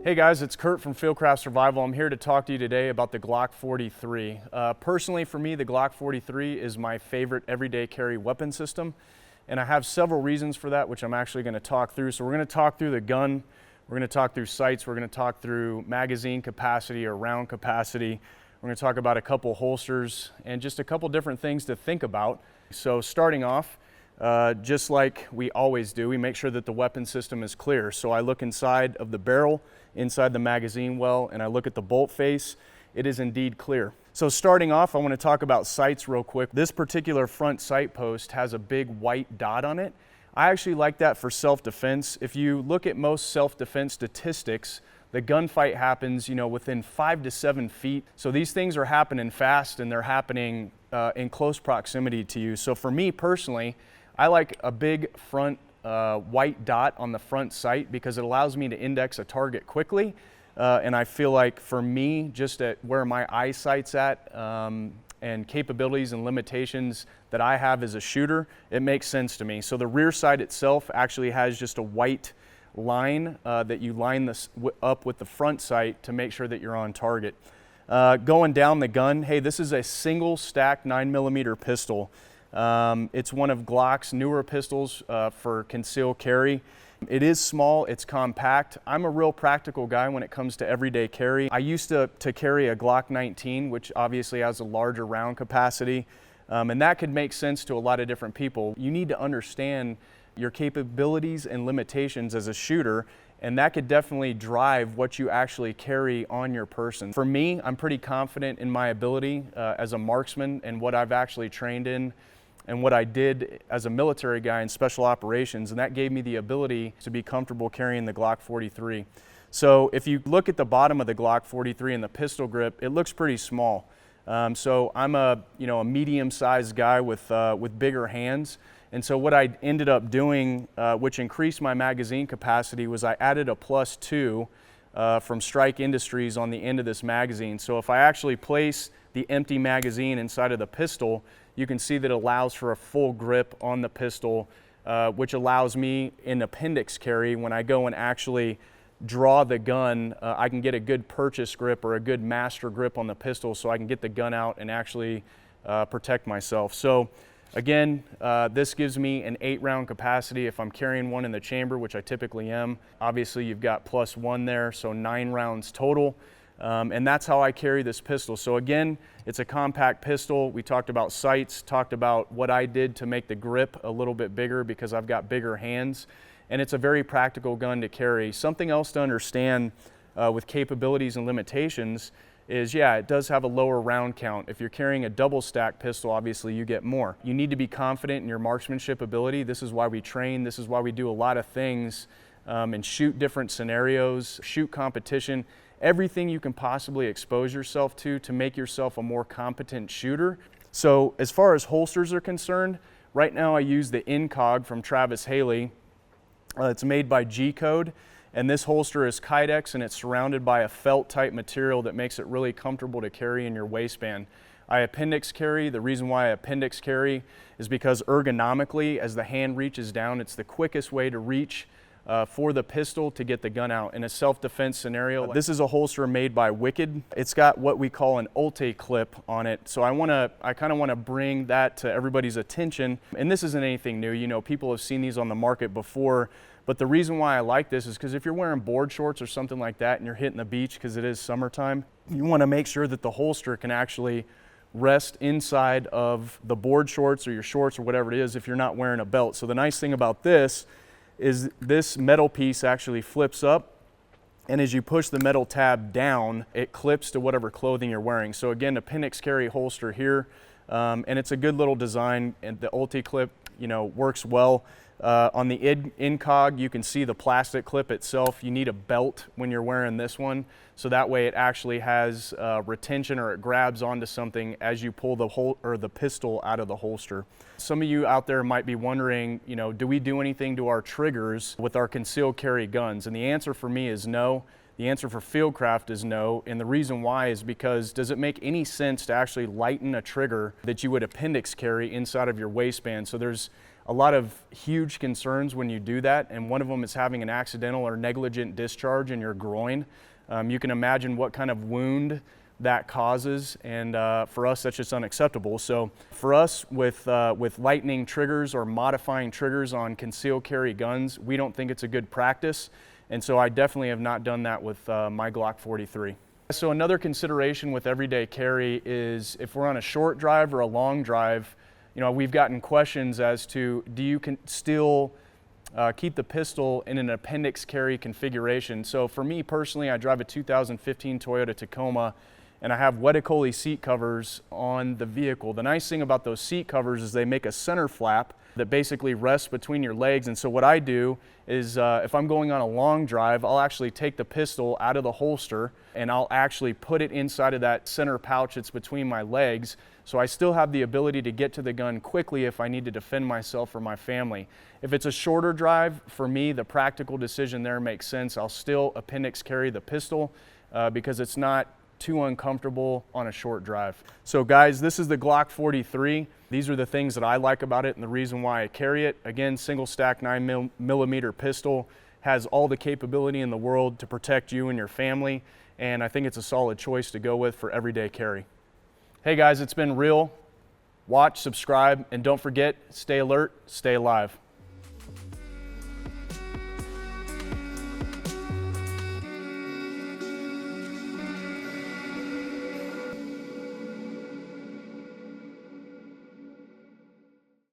Hey guys, it's Kurt from Fieldcraft Survival. I'm here to talk to you today about the Glock 43. Personally, for me, the Glock 43 is my favorite everyday carry weapon system, and I have several reasons for that, which I'm actually going to talk through. So we're going to talk through the gun, we're going to talk through sights, we're going to talk through magazine capacity or round capacity. We're going to talk about a couple holsters and just a couple different things to think about. So starting off, just like we always do, we make sure that the weapon system is clear. So I look inside of the barrel, inside the magazine well, and I look at the bolt face. It is indeed clear. So starting off, I want to talk about sights real quick. This particular front sight post has a big white dot on it. I actually like that for self-defense. If you look at most self-defense statistics, the gunfight happens, within 5 to 7 feet. So these things are happening fast and they're happening in close proximity to you. So for me personally, I like a big front white dot on the front sight because it allows me to index a target quickly. And I feel like for me, just at where my eyesight's at and capabilities and limitations that I have as a shooter, it makes sense to me. So the rear sight itself actually has just a white line that you line this up with the front sight to make sure that you're on target. Going down the gun, hey, this is a single stack 9mm pistol. It's one of Glock's newer pistols for concealed carry. It is small, it's compact. I'm a real practical guy when it comes to everyday carry. I used to carry a Glock 19, which obviously has a larger round capacity, and that could make sense to a lot of different people. You need to understand your capabilities and limitations as a shooter, and that could definitely drive what you actually carry on your person. For me, I'm pretty confident in my ability as a marksman and what I've actually trained in and what I did as a military guy in special operations, and that gave me the ability to be comfortable carrying the Glock 43. So if you look at the bottom of the Glock 43 and the pistol grip, it looks pretty small. So I'm a medium-sized guy with bigger hands, and so what I ended up doing, which increased my magazine capacity, was I added a +2 from Strike Industries on the end of this magazine. So if I actually place the empty magazine inside of the pistol, you can see that it allows for a full grip on the pistol, which allows me in appendix carry, when I go and actually draw the gun, I can get a good purchase grip or a good master grip on the pistol so I can get the gun out and actually protect myself. So again, this gives me an 8-round capacity if I'm carrying one in the chamber, which I typically am. Obviously you've got +1 there, so 9 rounds total. And that's how I carry this pistol. So again, it's a compact pistol. We talked about sights, talked about what I did to make the grip a little bit bigger because I've got bigger hands. And it's a very practical gun to carry. Something else to understand with capabilities and limitations is, yeah, it does have a lower round count. If you're carrying a double stack pistol, obviously you get more. You need to be confident in your marksmanship ability. This is why we train. This is why we do a lot of things and shoot different scenarios, shoot competition. Everything you can possibly expose yourself to make yourself a more competent shooter. So as far as holsters are concerned, right now I use the Incog from Travis Haley. It's made by G-Code, and this holster is Kydex, and it's surrounded by a felt type material that makes it really comfortable to carry in your waistband. I appendix carry. The reason why I appendix carry is because ergonomically, as the hand reaches down, it's the quickest way to reach for the pistol to get the gun out in a self-defense scenario. This is a holster made by Wicked. It's got what we call an Ulte clip on it. So I kind of want to bring that to everybody's attention. And this isn't anything new. People have seen these on the market before. But the reason why I like this is because if you're wearing board shorts or something like that and you're hitting the beach because it is summertime, you want to make sure that the holster can actually rest inside of the board shorts or your shorts or whatever it is if you're not wearing a belt. So the nice thing about this is this metal piece actually flips up, and as you push the metal tab down, it clips to whatever clothing you're wearing. So again, appendix carry holster here, and it's a good little design, and the Ulti clip, works well. On the Incog, you can see the plastic clip itself. You need a belt when you're wearing this one, so that way it actually has retention, or it grabs onto something as you pull the pistol out of the holster. Some of you out there might be wondering, do we do anything to our triggers with our concealed carry guns? And the answer for me is no. The answer for Fieldcraft is no, and the reason why is because does it make any sense to actually lighten a trigger that you would appendix carry inside of your waistband? So there's a lot of huge concerns when you do that, and one of them is having an accidental or negligent discharge in your groin. You can imagine what kind of wound that causes, and for us that's just unacceptable. So for us with lightening triggers or modifying triggers on concealed carry guns, we don't think it's a good practice, and so I definitely have not done that with my Glock 43. So another consideration with everyday carry is if we're on a short drive or a long drive, you know, we've gotten questions as to do you still keep the pistol in an appendix carry configuration. So for me personally, I drive a 2015 Toyota Tacoma, and I have Wetikoly seat covers on the vehicle. The nice thing about those seat covers is they make a center flap that basically rests between your legs. And so what I do is if I'm going on a long drive, I'll actually take the pistol out of the holster and I'll actually put it inside of that center pouch that's between my legs. So I still have the ability to get to the gun quickly if I need to defend myself or my family. If it's a shorter drive, for me, the practical decision there makes sense. I'll still appendix carry the pistol because it's not too uncomfortable on a short drive. So guys, this is the Glock 43. These are the things that I like about it and the reason why I carry it. Again, single stack 9mm pistol, has all the capability in the world to protect you and your family, and I think it's a solid choice to go with for everyday carry. Hey guys, it's been real. Watch, subscribe, and don't forget, stay alert, stay alive.